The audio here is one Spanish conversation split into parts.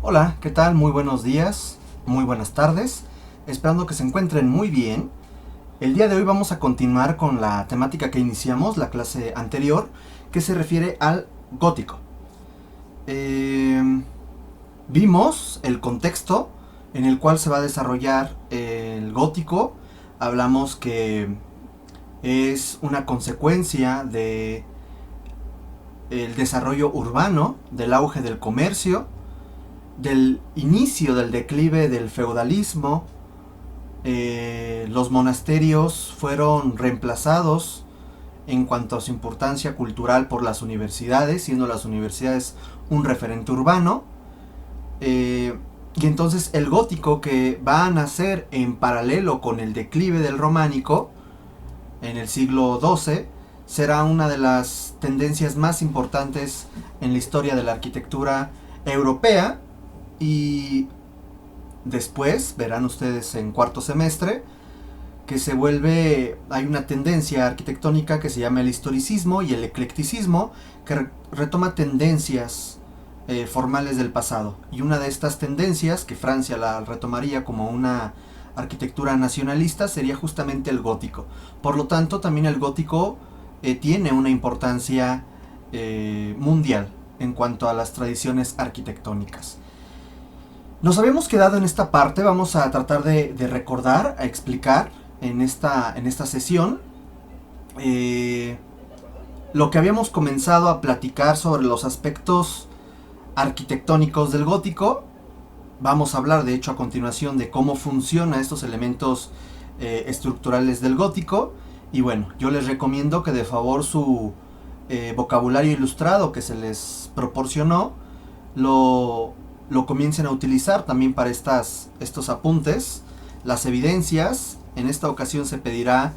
Hola, ¿qué tal? Muy buenos días, muy buenas tardes, esperando que se encuentren muy bien. El día de hoy vamos a continuar con la temática que iniciamos la clase anterior, que se refiere al gótico. Vimos el contexto en el cual se va a desarrollar el gótico. Hablamos que es una consecuencia de el desarrollo urbano, del auge del comercio, del inicio del declive del feudalismo. Los monasterios fueron reemplazados en cuanto a su importancia cultural por las universidades, siendo las universidades un referente urbano. Y entonces el gótico, que va a nacer en paralelo con el declive del románico en el siglo XII, será una de las tendencias más importantes en la historia de la arquitectura europea. Y después verán ustedes en cuarto semestre que hay una tendencia arquitectónica que se llama el historicismo y el eclecticismo, que retoma tendencias formales del pasado. Y una de estas tendencias, que Francia la retomaría como una arquitectura nacionalista, sería justamente el gótico. Por lo tanto, también el gótico tiene una importancia mundial en cuanto a las tradiciones arquitectónicas. Nos habíamos quedado en esta parte. Vamos a tratar de recordar, a explicar en esta sesión lo que habíamos comenzado a platicar sobre los aspectos arquitectónicos del gótico. Vamos a hablar, de hecho, a continuación de cómo funcionan estos elementos estructurales del gótico. Y bueno, yo les recomiendo que de favor su vocabulario ilustrado que se les proporcionó lo comiencen a utilizar también para estos apuntes. Las evidencias, en esta ocasión se pedirá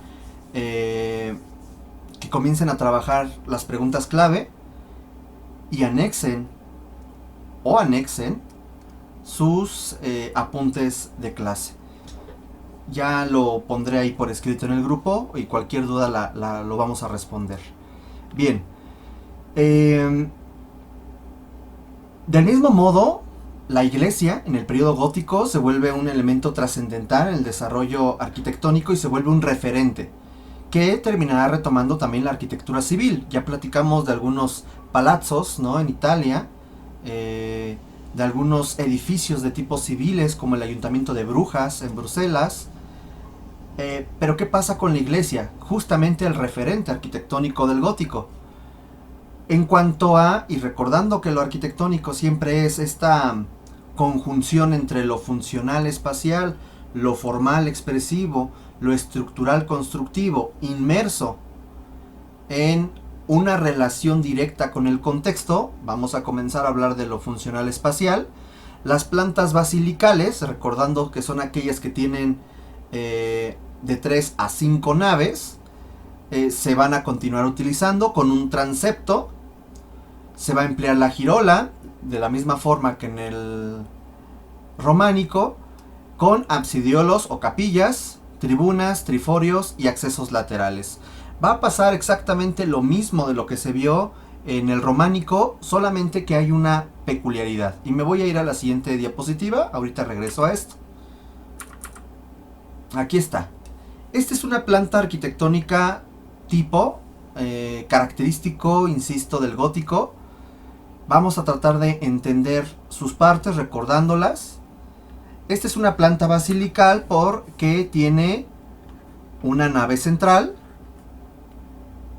que comiencen a trabajar las preguntas clave y anexen sus apuntes de clase. Ya lo pondré ahí por escrito en el grupo y cualquier duda lo vamos a responder. Bien. Del mismo modo, la iglesia en el periodo gótico se vuelve un elemento trascendental en el desarrollo arquitectónico y se vuelve un referente que terminará retomando también la arquitectura civil. Ya platicamos de algunos palazzos, ¿no?, en Italia, de algunos edificios de tipo civiles como el Ayuntamiento de Brujas en Bruselas. Pero ¿qué pasa con la iglesia? Justamente el referente arquitectónico del gótico. En cuanto a, y recordando que lo arquitectónico siempre es esta conjunción entre lo funcional espacial, lo formal expresivo, lo estructural constructivo, inmerso en una relación directa con el contexto, vamos a comenzar a hablar de lo funcional espacial. Las plantas basilicales, recordando que son aquellas que tienen de 3 a 5 naves, se van a continuar utilizando con un transepto. Se va a emplear la girola, de la misma forma que en el románico, con absidiolos o capillas, tribunas, triforios y accesos laterales. Va a pasar exactamente lo mismo de lo que se vio en el románico, solamente que hay una peculiaridad. Y me voy a ir a la siguiente diapositiva, ahorita regreso a esto. Aquí está. Esta es una planta arquitectónica tipo, característico, insisto, del gótico. Vamos a tratar de entender sus partes recordándolas. Esta es una planta basilical porque tiene una nave central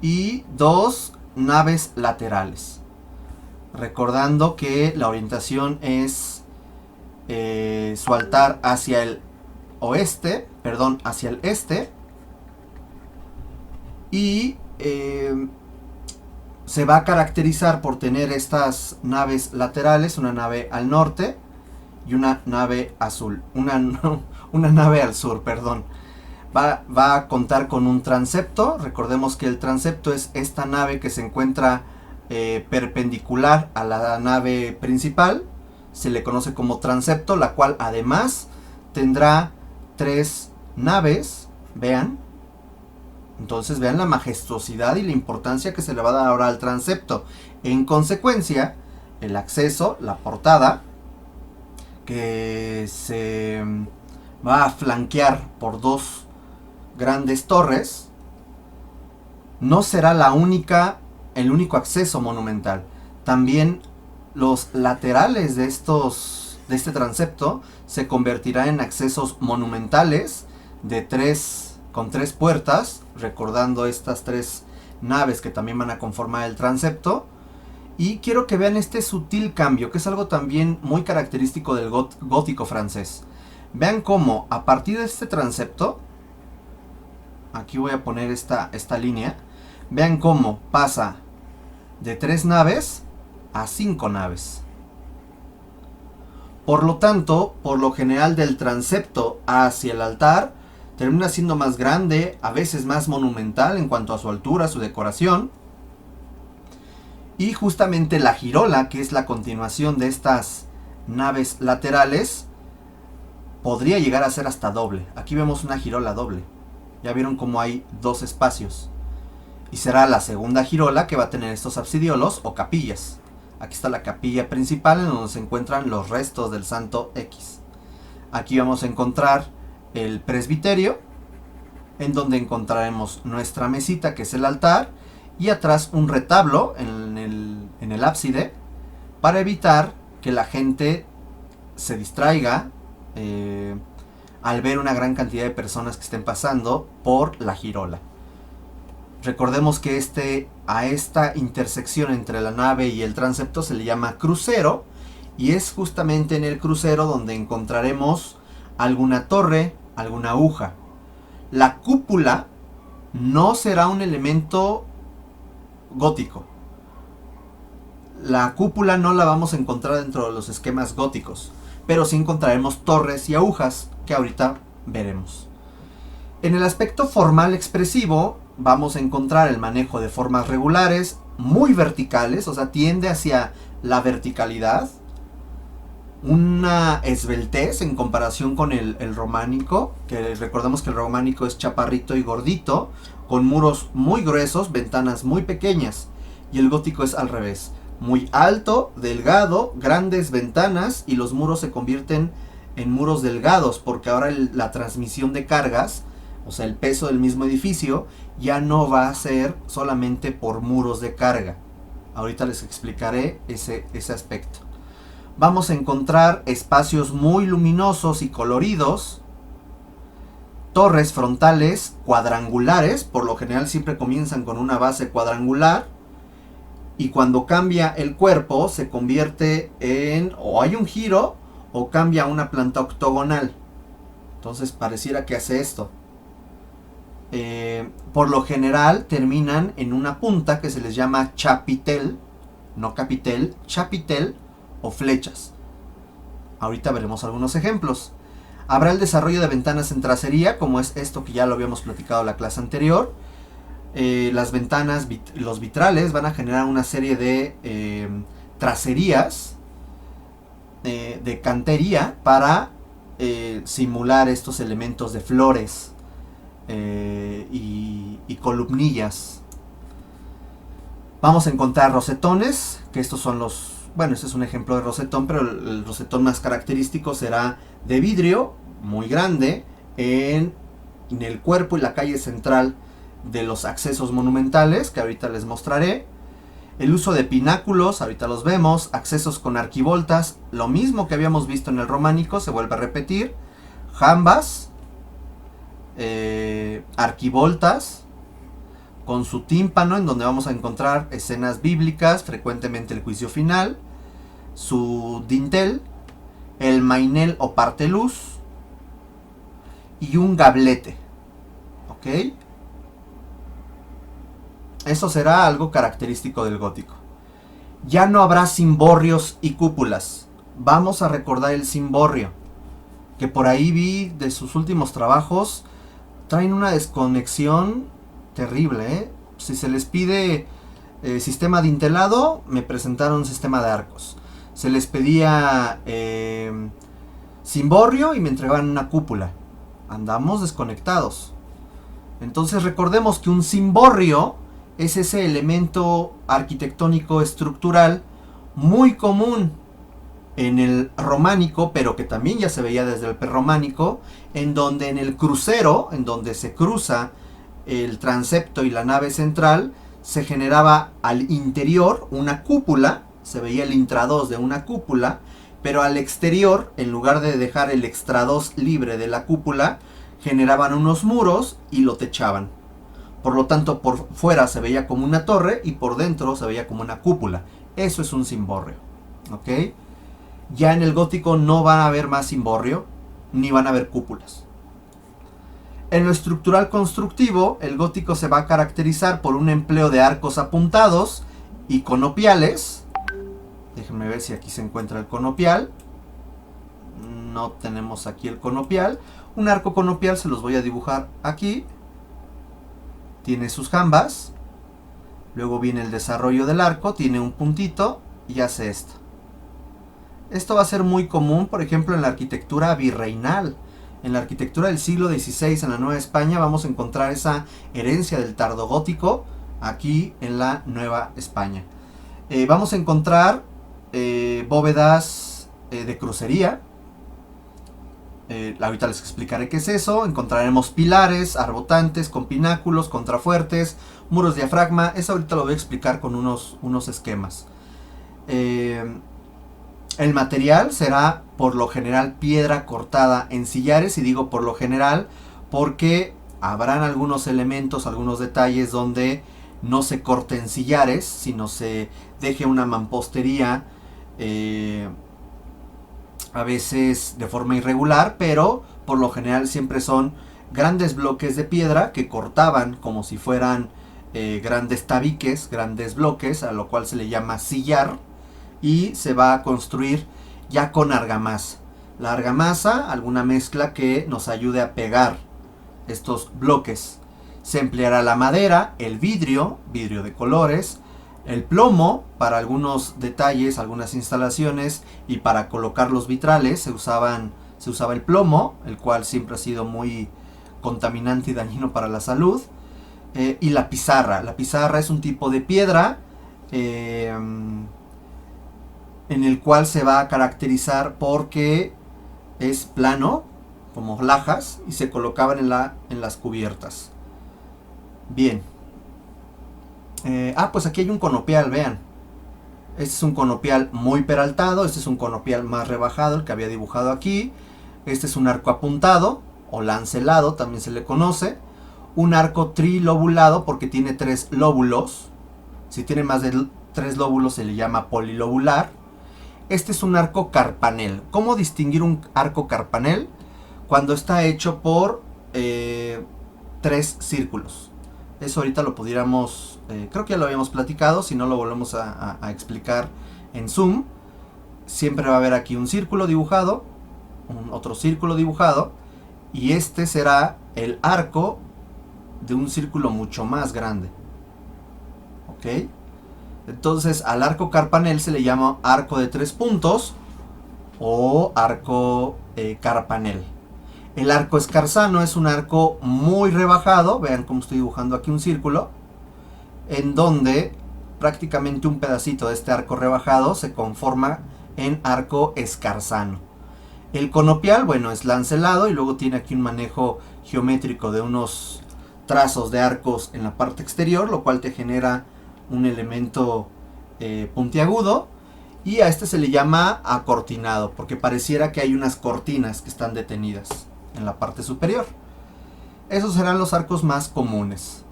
y 2 naves laterales. Recordando que la orientación es su altar hacia el hacia el este. Y se va a caracterizar por tener estas naves laterales, una nave al norte y una nave azul, una nave al sur, perdón. Va a contar con un transepto. Recordemos que el transepto es esta nave que se encuentra perpendicular a la nave principal. Se le conoce como transepto, la cual además tendrá 3 naves. Vean. Entonces vean la majestuosidad y la importancia que se le va a dar ahora al transepto. En consecuencia, el acceso, la portada, que se va a flanquear por dos grandes torres, no será el único acceso monumental. También los laterales de este transepto se convertirán en accesos monumentales con tres puertas, recordando estas tres naves que también van a conformar el transepto. Y quiero que vean este sutil cambio, que es algo también muy característico del gótico francés. Vean cómo a partir de este transepto, aquí voy a poner esta línea, vean cómo pasa de 3 naves a 5 naves. Por lo tanto, por lo general del transepto hacia el altar, termina siendo más grande, a veces más monumental en cuanto a su altura, su decoración. Y justamente la girola, que es la continuación de estas naves laterales, podría llegar a ser hasta doble. Aquí vemos una girola doble. Ya vieron cómo hay dos espacios. Y será la segunda girola que va a tener estos absidiolos o capillas. Aquí está la capilla principal en donde se encuentran los restos del santo X. Aquí vamos a encontrar el presbiterio, en donde encontraremos nuestra mesita, que es el altar, y atrás un retablo en el ábside, para evitar que la gente se distraiga al ver una gran cantidad de personas que estén pasando por la girola. Recordemos que a esta intersección entre la nave y el transepto se le llama crucero, y es justamente en el crucero donde encontraremos alguna torre, alguna aguja. La cúpula no será un elemento gótico. La cúpula no la vamos a encontrar dentro de los esquemas góticos, pero sí encontraremos torres y agujas, que ahorita veremos. En el aspecto formal expresivo vamos a encontrar el manejo de formas regulares, muy verticales, o sea, tiende hacia la verticalidad, una esbeltez en comparación con el románico, que recordemos que el románico es chaparrito y gordito, con muros muy gruesos, ventanas muy pequeñas, y el gótico es al revés, muy alto, delgado, grandes ventanas, y los muros se convierten en muros delgados, porque ahora la transmisión de cargas, o sea, el peso del mismo edificio, ya no va a ser solamente por muros de carga. Ahorita les explicaré ese aspecto. Vamos a encontrar espacios muy luminosos y coloridos, torres frontales cuadrangulares, por lo general siempre comienzan con una base cuadrangular, y cuando cambia el cuerpo se convierte en, o hay un giro, o cambia a una planta octogonal. Entonces pareciera que hace esto. Por lo general terminan en una punta que se les llama chapitel, no capitel, chapitel o flechas. Ahorita veremos algunos ejemplos. Habrá el desarrollo de ventanas en tracería, como es esto que ya lo habíamos platicado en la clase anterior. Las ventanas, los vitrales van a generar una serie de tracerías de cantería para simular estos elementos de flores y columnillas. Vamos a encontrar rosetones, que estos son este es un ejemplo de rosetón, pero el rosetón más característico será de vidrio, muy grande, en el cuerpo y la calle central de los accesos monumentales, que ahorita les mostraré. El uso de pináculos, ahorita los vemos. Accesos con arquivoltas, lo mismo que habíamos visto en el románico, se vuelve a repetir. Jambas, arquivoltas, con su tímpano, en donde vamos a encontrar escenas bíblicas, frecuentemente el juicio final. Su dintel, el mainel o parteluz, y un gablete. ¿Ok? Eso será algo característico del gótico. Ya no habrá cimborrios y cúpulas. Vamos a recordar el cimborrio, que por ahí vi de sus últimos trabajos, traen una desconexión terrible. Si se les pide sistema dintelado, me presentaron sistema de arcos. Se les pedía cimborrio y me entregaban una cúpula. Andamos desconectados. Entonces recordemos que un cimborrio es ese elemento arquitectónico estructural muy común En el románico, pero que también ya se veía desde el prerrománico, en donde en el crucero, en donde se cruza el transepto y la nave central, se generaba al interior una cúpula, se veía el intrados de una cúpula, pero al exterior, en lugar de dejar el extrados libre de la cúpula, generaban unos muros y lo techaban. Por lo tanto, por fuera se veía como una torre y por dentro se veía como una cúpula. Eso es un cimborrio, ¿ok? Ya en el gótico no van a haber más cimborrio, ni van a haber cúpulas. En lo estructural constructivo, el gótico se va a caracterizar por un empleo de arcos apuntados y conopiales. Déjenme ver si aquí se encuentra el conopial. No tenemos aquí el conopial. Un arco conopial se los voy a dibujar aquí. Tiene sus jambas. Luego viene el desarrollo del arco, tiene un puntito y hace esto. Esto va a ser muy común, por ejemplo, en la arquitectura virreinal. En la arquitectura del siglo XVI en la Nueva España vamos a encontrar esa herencia del tardogótico aquí en la Nueva España. Vamos a encontrar bóvedas de crucería. Ahorita les explicaré qué es eso. Encontraremos pilares, arbotantes con pináculos, contrafuertes, muros diafragma. Eso ahorita lo voy a explicar con unos esquemas. El material será por lo general piedra cortada en sillares, y digo por lo general porque habrán algunos elementos, algunos detalles donde no se corten sillares, sino se deje una mampostería a veces de forma irregular, pero por lo general siempre son grandes bloques de piedra que cortaban como si fueran grandes tabiques, grandes bloques, a lo cual se le llama sillar, y se va a construir ya con argamasa. La argamasa, alguna mezcla que nos ayude a pegar estos bloques. Se empleará la madera, el vidrio de colores, el plomo para algunos detalles, algunas instalaciones, y para colocar los vitrales se usaba el plomo, el cual siempre ha sido muy contaminante y dañino para la salud. Y la pizarra. La pizarra es un tipo de piedra en el cual se va a caracterizar porque es plano, como lajas, y se colocaban en las cubiertas. Bien. Pues aquí hay un conopial, vean. Este es un conopial muy peraltado, este es un conopial más rebajado, el que había dibujado aquí. Este es un arco apuntado, o lancelado, también se le conoce. Un arco trilobulado porque tiene 3 lóbulos. Si tiene más de 3 lóbulos se le llama polilobular. Este es un arco carpanel. ¿Cómo distinguir un arco carpanel? Cuando está hecho por 3 círculos. Eso ahorita lo pudiéramos, creo que ya lo habíamos platicado, si no lo volvemos a explicar en Zoom. Siempre va a haber aquí un círculo dibujado, otro círculo dibujado, y este será el arco de un círculo mucho más grande. ¿Ok? Entonces al arco carpanel se le llama arco de 3 puntos o arco carpanel. El arco escarzano es un arco muy rebajado, vean cómo estoy dibujando aquí un círculo, en donde prácticamente un pedacito de este arco rebajado se conforma en arco escarzano. El conopial, bueno, es lancelado y luego tiene aquí un manejo geométrico de unos trazos de arcos en la parte exterior, lo cual te genera un elemento puntiagudo, y a este se le llama acortinado porque pareciera que hay unas cortinas que están detenidas en la parte superior. Esos serán los arcos más comunes.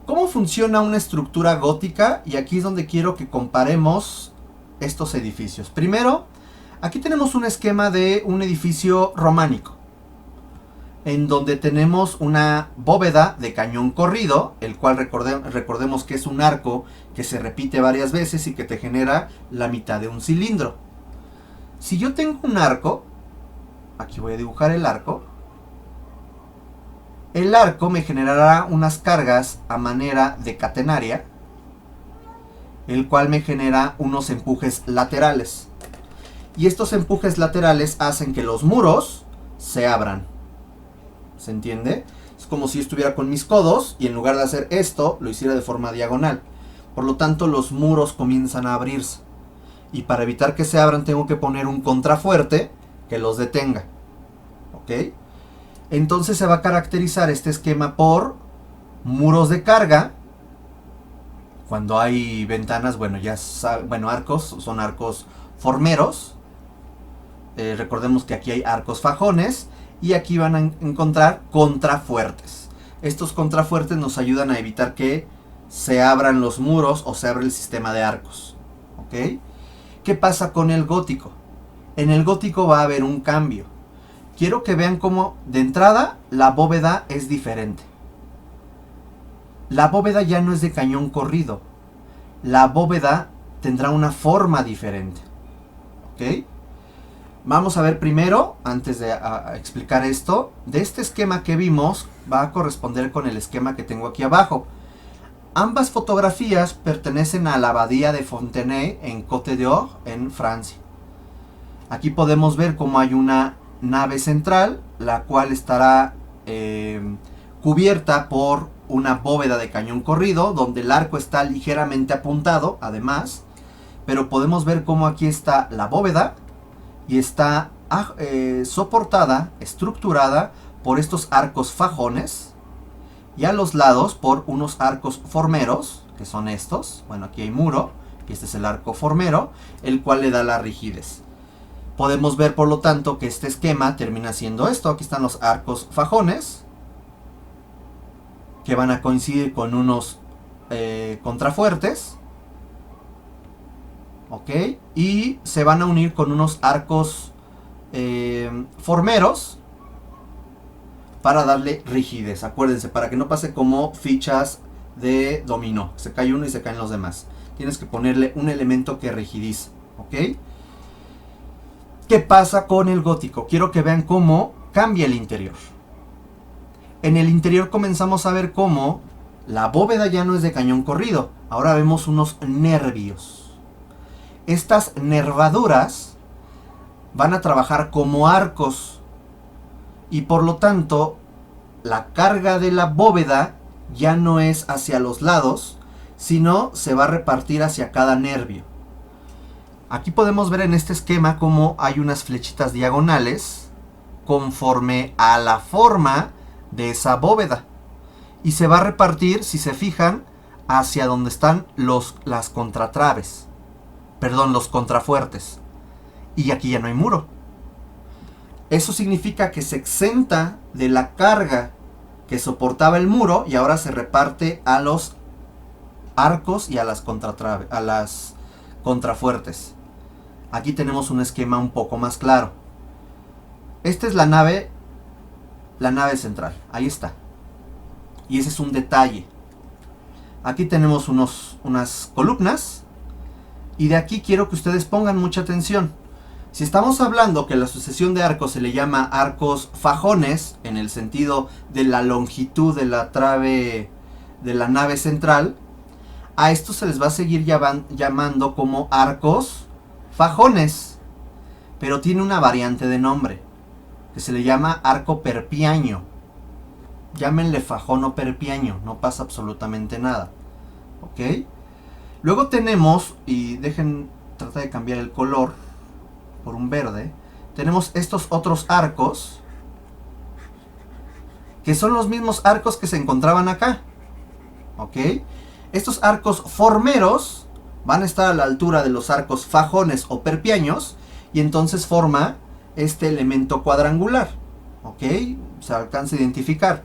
¿Cómo funciona una estructura gótica? Y aquí es donde quiero que comparemos estos edificios. Primero, aquí tenemos un esquema de un edificio románico, en donde tenemos una bóveda de cañón corrido, el cual recordemos que es un arco que se repite varias veces y que te genera la mitad de un cilindro. Si yo tengo un arco, aquí voy a dibujar el arco me generará unas cargas a manera de catenaria, el cual me genera unos empujes laterales. Y estos empujes laterales hacen que los muros se abran. ¿Se entiende? Es como si estuviera con mis codos y en lugar de hacer esto, lo hiciera de forma diagonal. Por lo tanto, los muros comienzan a abrirse. Y para evitar que se abran tengo que poner un contrafuerte que los detenga. ¿Ok? Entonces se va a caracterizar este esquema por muros de carga. Cuando hay ventanas, bueno, arcos, son arcos formeros. Recordemos que aquí hay arcos fajones y aquí van a encontrar contrafuertes. Estos contrafuertes nos ayudan a evitar que se abran los muros o se abra el sistema de arcos. ¿Ok? ¿Qué pasa con el gótico? En el gótico va a haber un cambio. Quiero que vean cómo de entrada la bóveda es diferente. La bóveda ya no es de cañón corrido. La bóveda tendrá una forma diferente. ¿Ok? Vamos a ver primero, antes de explicar esto, de este esquema que vimos, va a corresponder con el esquema que tengo aquí abajo. Ambas fotografías pertenecen a la abadía de Fontenay en Côte d'Or, en Francia. Aquí podemos ver cómo hay una nave central, la cual estará cubierta por una bóveda de cañón corrido, donde el arco está ligeramente apuntado, además. Pero podemos ver cómo aquí está la bóveda y está soportada, estructurada por estos arcos fajones. Y a los lados por unos arcos formeros, que son estos. Bueno, aquí hay muro, y este es el arco formero, el cual le da la rigidez. Podemos ver, por lo tanto, que este esquema termina siendo esto. Aquí están los arcos fajones, que van a coincidir con unos contrafuertes. ¿Ok? Y se van a unir con unos arcos formeros, para darle rigidez. Acuérdense, para que no pase como fichas de dominó. Se cae uno y se caen los demás. Tienes que ponerle un elemento que rigidice. ¿Ok? ¿Qué pasa con el gótico? Quiero que vean cómo cambia el interior. En el interior comenzamos a ver cómo la bóveda ya no es de cañón corrido. Ahora vemos unos nervios. Estas nervaduras van a trabajar como arcos. Y por lo tanto, la carga de la bóveda ya no es hacia los lados, sino se va a repartir hacia cada nervio. Aquí podemos ver en este esquema cómo hay unas flechitas diagonales conforme a la forma de esa bóveda. Y se va a repartir, si se fijan, hacia donde están las contratraves. Perdón, los contrafuertes. Y aquí ya no hay muro. Eso significa que se exenta de la carga que soportaba el muro y ahora se reparte a los arcos y a las contrafuertes. Aquí tenemos un esquema un poco más claro. Esta es la nave central. Ahí está. Y ese es un detalle. Aquí tenemos unas columnas. Y de aquí quiero que ustedes pongan mucha atención. Si estamos hablando que la sucesión de arcos se le llama arcos fajones, en el sentido de la longitud de la trave de la nave central, a estos se les va a seguir llamando como arcos fajones. Pero tiene una variante de nombre, que se le llama arco perpiaño. Llámenle fajón o perpiaño, no pasa absolutamente nada. ¿Ok? Luego tenemos, y trata de cambiar el color por un verde, tenemos estos otros arcos, que son los mismos arcos que se encontraban acá. ¿Ok? Estos arcos formeros van a estar a la altura de los arcos fajones o perpiaños, y entonces forma este elemento cuadrangular. ¿Ok? Se alcanza a identificar.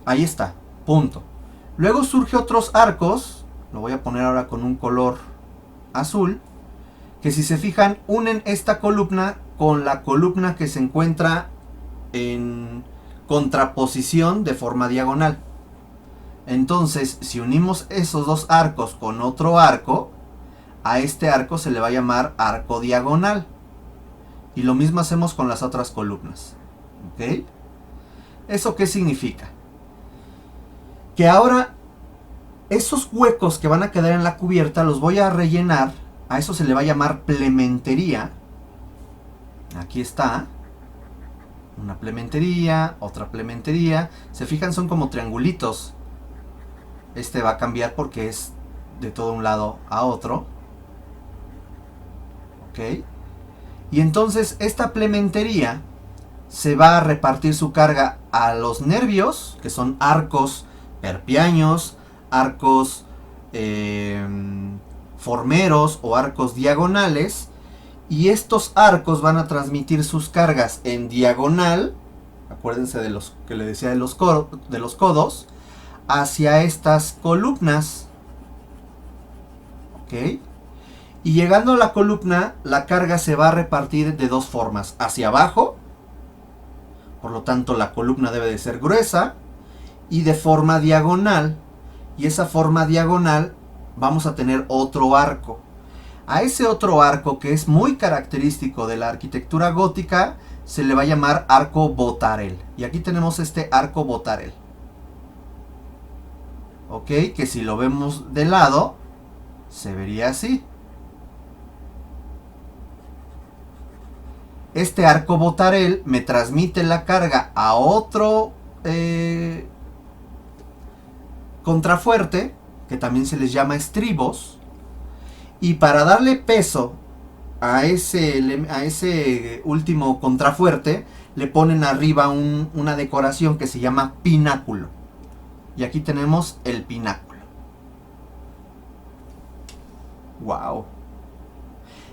Ahí está, punto. Luego surge otros arcos, lo voy a poner ahora con un color azul, que si se fijan unen esta columna con la columna que se encuentra en contraposición de forma diagonal. Entonces, si unimos esos dos arcos con otro arco, a este arco se le va a llamar arco diagonal. Y lo mismo hacemos con las otras columnas. ¿Ok? ¿Eso qué significa? Que ahora esos huecos que van a quedar en la cubierta los voy a rellenar. A eso se le va a llamar plementería. Aquí está. Una plementería, otra plementería. Se fijan, son como triangulitos. Este va a cambiar porque es de todo un lado a otro. ¿ok? Y entonces esta plementería se va a repartir su carga a los nervios, que son arcos perpiaños, arcos formeros o arcos diagonales, y estos arcos van a transmitir sus cargas en diagonal, acuérdense de los que le decía de los codos, hacia estas columnas, ¿ok? Y llegando a la columna, la carga se va a repartir de dos formas, hacia abajo, por lo tanto la columna debe de ser gruesa, y de forma diagonal, y esa forma diagonal vamos a tener otro arco. A ese otro arco, que es muy característico de la arquitectura gótica, se le va a llamar arco botarel. Y aquí tenemos este arco botarel, ¿ok? Que si lo vemos de lado, se vería así. Este arco botarel me transmite la carga a otro contrafuerte, que también se les llama estribos, y para darle peso a ese último contrafuerte, le ponen arriba una decoración que se llama pináculo. Y aquí tenemos el pináculo. ¡Wow!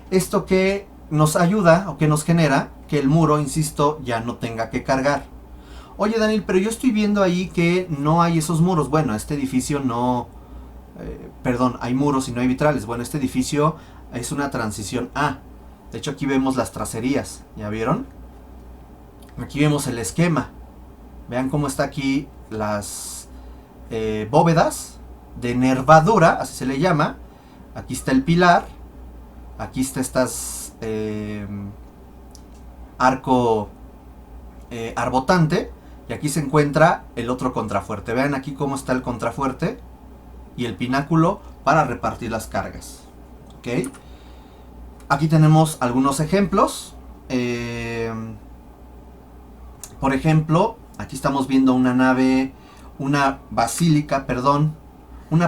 Esto que nos ayuda o que nos genera que el muro, insisto, ya no tenga que cargar. Oye, Daniel, pero yo estoy viendo ahí que no hay esos muros. Bueno, este edificio no... perdón, hay muros y no hay vitrales. Bueno, este edificio es una transición A. De hecho, aquí vemos las tracerías. ¿Ya vieron? Aquí vemos el esquema. Vean cómo está aquí las bóvedas de nervadura, así se le llama. Aquí está el pilar. Aquí está estas arco arbotante. Y aquí se encuentra el otro contrafuerte. Vean aquí cómo está el contrafuerte y el pináculo para repartir las cargas. ¿Ok? Aquí tenemos algunos ejemplos. Por ejemplo, aquí estamos viendo una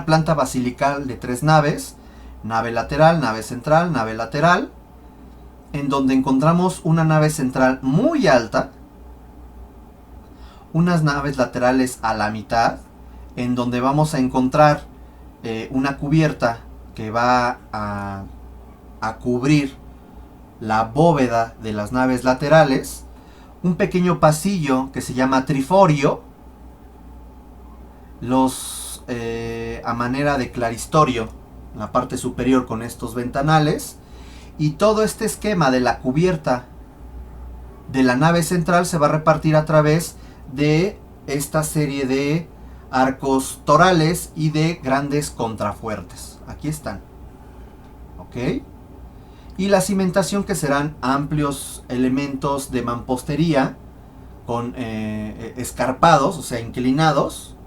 planta basilical de 3 naves. Nave lateral, nave central, nave lateral. En donde encontramos una nave central muy alta, unas naves laterales a la mitad, en donde vamos a encontrar una cubierta que va a cubrir la bóveda de las naves laterales, un pequeño pasillo que se llama triforio, a manera de claristorio en la parte superior con estos ventanales, y todo este esquema de la cubierta de la nave central se va a repartir a través de esta serie de arcos torales y de grandes contrafuertes. Aquí están. ¿Ok? Y la cimentación, que serán amplios elementos de mampostería con escarpados, o sea, inclinados.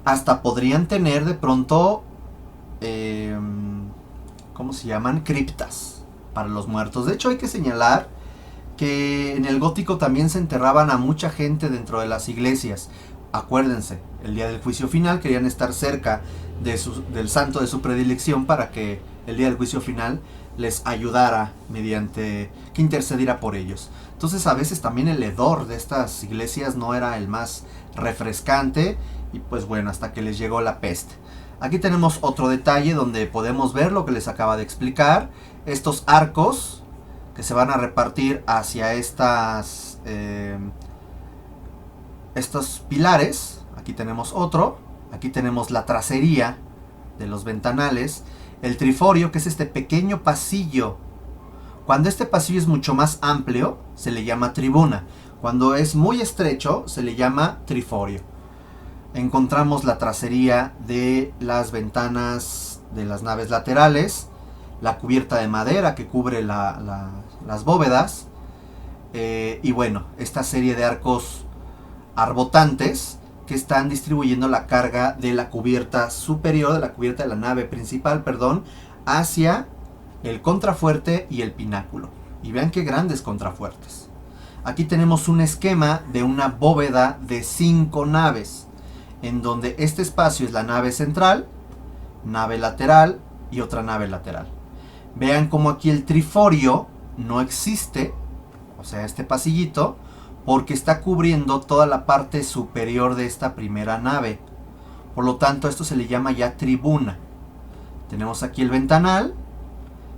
Hasta podrían tener de pronto, ¿cómo se llaman? Criptas para los muertos. De hecho, hay que señalar que en el gótico también se enterraban a mucha gente dentro de las iglesias. Acuérdense, el día del juicio final querían estar cerca del santo de su predilección para que el día del juicio final les ayudara mediante que intercediera por ellos. Entonces, a veces también el hedor de estas iglesias no era el más refrescante, y pues bueno, hasta que les llegó la peste. Aquí tenemos otro detalle donde podemos ver lo que les acaba de explicar. Estos arcos que se van a repartir hacia estos pilares. Aquí tenemos otro. Aquí tenemos la tracería de los ventanales. El triforio, que es este pequeño pasillo. Cuando este pasillo es mucho más amplio, se le llama tribuna. Cuando es muy estrecho, se le llama triforio. Encontramos la tracería de las ventanas de las naves laterales. La cubierta de madera que cubre las bóvedas. Y bueno, esta serie de arcos arbotantes que están distribuyendo la carga de la cubierta superior, de la cubierta de la nave principal, perdón, hacia el contrafuerte y el pináculo. Y vean qué grandes contrafuertes. Aquí tenemos un esquema de una bóveda de 5 naves, en donde este espacio es la nave central, nave lateral y otra nave lateral. Vean como aquí el triforio no existe, o sea, este pasillito, porque está cubriendo toda la parte superior de esta primera nave. Por lo tanto, esto se le llama ya tribuna. Tenemos aquí el ventanal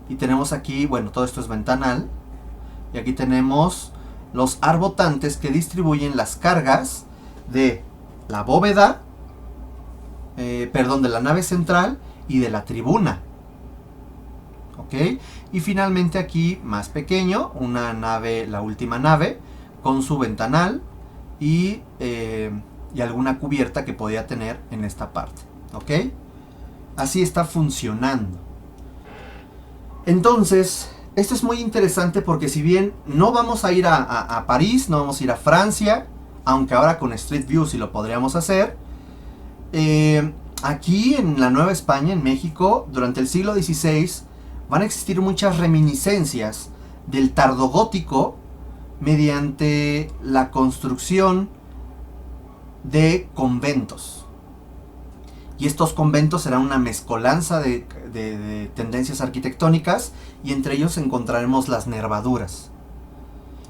y tenemos aquí, bueno, todo esto es ventanal. Y aquí tenemos los arbotantes que distribuyen las cargas de la bóveda, de la nave central y de la tribuna. ¿Ok? Y finalmente aquí, más pequeño, una nave, la última nave, con su ventanal y alguna cubierta que podía tener en esta parte. ¿Ok? Así está funcionando. Entonces, esto es muy interesante porque si bien no vamos a ir a París, no vamos a ir a Francia, aunque ahora con Street View sí lo podríamos hacer, aquí en la Nueva España, en México, durante el siglo XVI, van a existir muchas reminiscencias del tardogótico mediante la construcción de conventos. Y estos conventos serán una mezcolanza de tendencias arquitectónicas, y entre ellos encontraremos las nervaduras.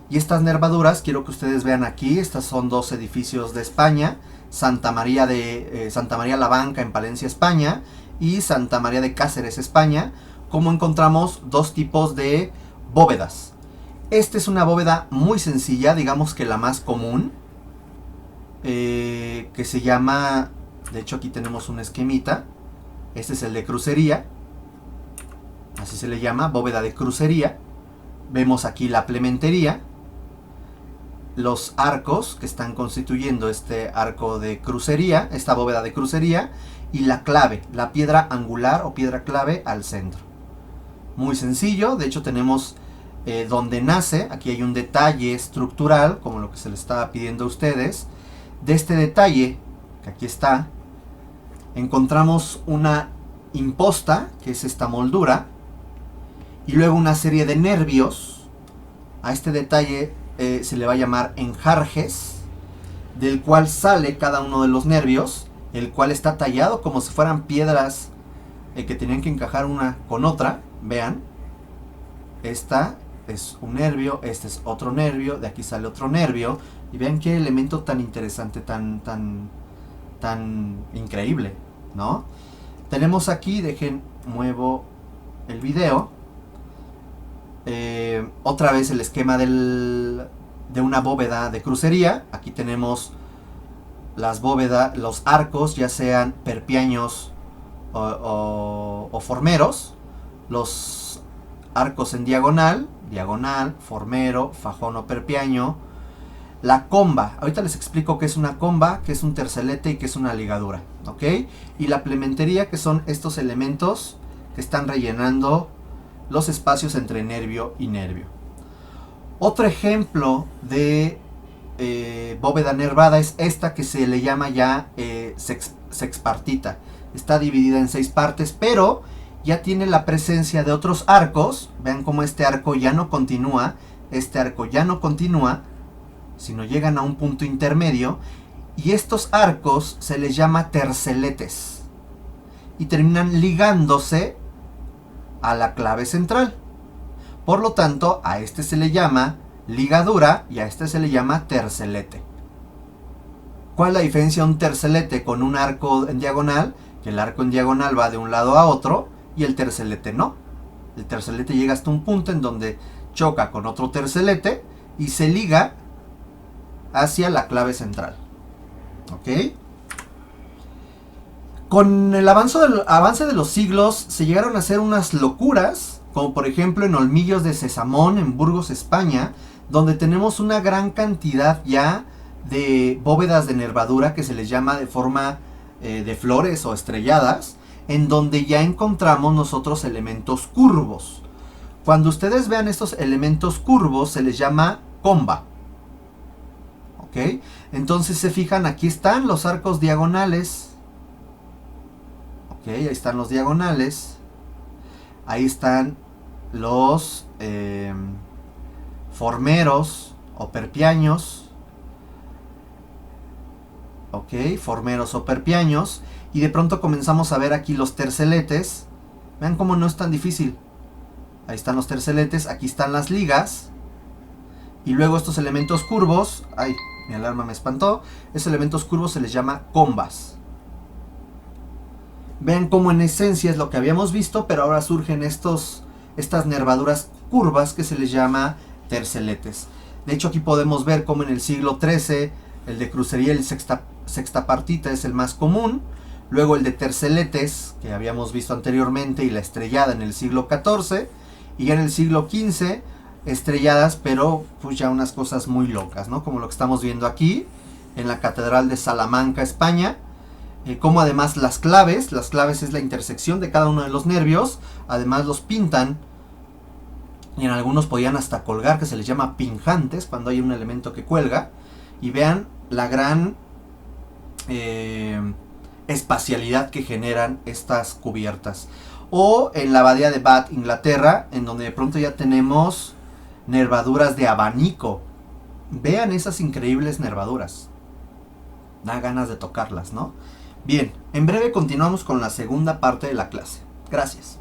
Y estas nervaduras, quiero que ustedes vean aquí, estas son dos edificios de España, Santa María la Banca en Palencia, España, y Santa María de Cáceres, España, como encontramos dos tipos de bóvedas. Esta es una bóveda muy sencilla, digamos que la más común, que se llama, de hecho aquí tenemos un esquemita, este es el de crucería, así se le llama, bóveda de crucería. Vemos aquí la plementería, los arcos que están constituyendo este arco de crucería, esta bóveda de crucería, y la clave, la piedra angular o piedra clave al centro. Muy sencillo, de hecho tenemos donde nace, aquí hay un detalle estructural, como lo que se le estaba pidiendo a ustedes. De este detalle, que aquí está, encontramos una imposta, que es esta moldura, y luego una serie de nervios. A este detalle se le va a llamar enjarjes, del cual sale cada uno de los nervios, el cual está tallado como si fueran piedras que tenían que encajar una con otra. Vean, esta es un nervio, este es otro nervio, de aquí sale otro nervio, y vean qué elemento tan interesante, tan increíble, ¿no? Tenemos aquí, muevo el video, otra vez el esquema de una bóveda de crucería. Aquí tenemos las bóvedas, los arcos, ya sean perpiaños o formeros, los arcos en diagonal, formero, fajón o perpiaño, la comba. Ahorita les explico qué es una comba, qué es un tercelete y qué es una ligadura, ¿ok? Y la plementería, que son estos elementos que están rellenando los espacios entre nervio y nervio. Otro ejemplo de bóveda nervada es esta, que se le llama ya sexpartita. Está dividida en 6 partes, pero ya tiene la presencia de otros arcos. Vean cómo este arco ya no continúa, sino llegan a un punto intermedio, y estos arcos se les llama terceletes y terminan ligándose a la clave central. Por lo tanto, a este se le llama ligadura y a este se le llama tercelete. ¿Cuál es la diferencia de un tercelete con un arco en diagonal? Que el arco en diagonal va de un lado a otro y el tercelete no. El tercelete llega hasta un punto en donde choca con otro tercelete y se liga hacia la clave central. ¿Ok? Con el avance de los siglos se llegaron a hacer unas locuras, como por ejemplo en Olmillos de Sesamón, en Burgos, España, donde tenemos una gran cantidad ya de bóvedas de nervadura, que se les llama de forma de flores o estrelladas, en donde ya encontramos nosotros elementos curvos. Cuando ustedes vean estos elementos curvos se les llama comba. ¿Ok? Entonces se fijan, aquí están los arcos diagonales. Ok, ahí están los diagonales. Ahí están los formeros o perpiaños. Ok, formeros o perpiaños. Y de pronto comenzamos a ver aquí los terceletes. Vean cómo no es tan difícil. Ahí están los terceletes, aquí están las ligas. Y luego estos elementos curvos, ay, mi alarma me espantó. Esos elementos curvos se les llama combas. Vean cómo en esencia es lo que habíamos visto, pero ahora surgen estas nervaduras curvas que se les llama terceletes. De hecho, aquí podemos ver cómo en el siglo XIII el de crucería y sextapartita es el más común. Luego el de terceletes, que habíamos visto anteriormente, y la estrellada en el siglo XIV. Y ya en el siglo XV, estrelladas, pero pues ya unas cosas muy locas, ¿no? Como lo que estamos viendo aquí, en la Catedral de Salamanca, España. Como además las claves es la intersección de cada uno de los nervios, además los pintan, y en algunos podían hasta colgar, que se les llama pinjantes, cuando hay un elemento que cuelga, y vean la gran espacialidad que generan estas cubiertas. O en la abadía de Bath, Inglaterra, en donde de pronto ya tenemos nervaduras de abanico. Vean esas increíbles nervaduras. Da ganas de tocarlas, ¿no? Bien, en breve continuamos con la segunda parte de la clase. Gracias.